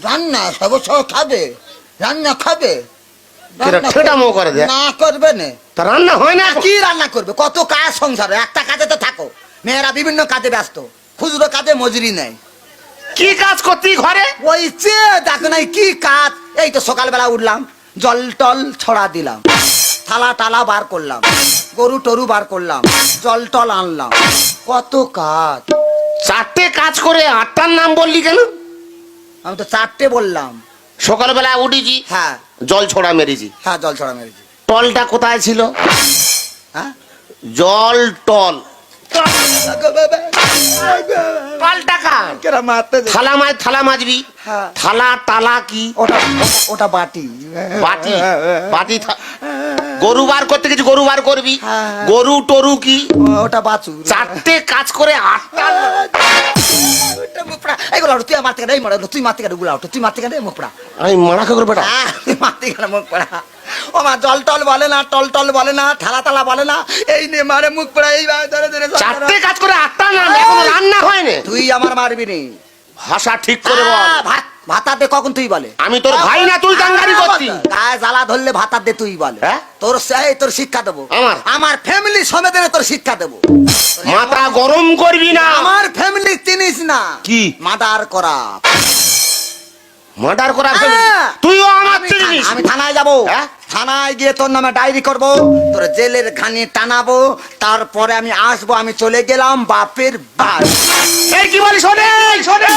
রান্না সব সব খাবে, রান্না খাবে না করবে না তা রান্না হয় না? কি রান্না করবে? কত কাজ সংসারে, একটা কাজে তো থাকো। মেয়েরা বিভিন্ন কাজে ব্যস্ত, খুচরো কাজে মজুরি নেই। কি কাজ করতি ঘরে? ওই যে দেখো নাই কি কাজ। এই তো সকালবেলা উঠলাম, জল টল ছড়া দিলাম, থালা টালা বার করলাম, গরু টরু বার করলাম, জল টল আনলাম, কত কাজ। চারটে কাজ করে আটটার নাম বললি কেন? আমি তো চারটে বললাম। সকালবেলা উঠেছি, হ্যাঁ জল ছড়া মেরেছি। হ্যাঁ জল ছড়া মেরেছি। টলটা কোথায় ছিল? হ্যাঁ জল টল টলটা কার? থালা মাছ, থালা মাজবি। হ্যাঁ। থালা তালা কি? ওটা ওটা বাটি। বাটি, বাটি গরু বার করতে গেছি, গরু বার করবি। হ্যাঁ। গরু টরু কি? ওটা বাছু। চারটে কাজ করে আটটা। এইগুলো তুই আমার থেকে এই মারা, তুই মারতে গেলে গুলা তুই মারতে গেলে মুখ পড়া। আমি মারা খা করবো। তুই মারতে গেলে মুখ পড়া। ও মা জল টল বলে না, টল টল বলে না, থালা তালা বলে না, এই নে মারে মুখ পড়া। এই ধরে ধরে চারটে কাজ করে আটটা নাম, এখনো রান্না হয়নি। তুই আমার মারবি নি। ভাষা ঠিক করে বল। ভাত ভাতা দে কখন তুই বলে? আমি তোর ভাই না, তুই দাঙ্গারি করছিস। গায়ে জ্বালা ধরলে ভাতা দে তুই বলে। হ্যাঁ? তোর সেই তোর শিক্ষা দেবো, আমার ফ্যামিলি সমেত তোর শিক্ষা দেবো। মাথা গরম করবি না। আমার ফ্যামিলি চিনিস না কি? মার্ডার করা। মার্ডার করা? হ্যাঁ। তুইও আমার চিনিস। আমি থানায় যাবো। হ্যাঁ? থানায় গিয়ে তোর নামে ডায়েরি করবো, তোর জেলের ঘানি টানাবো, তারপরে আমি আসবো। আমি চলে গেলাম বাপের বাড়ি। এই কি বলিস? শোনে শোনে।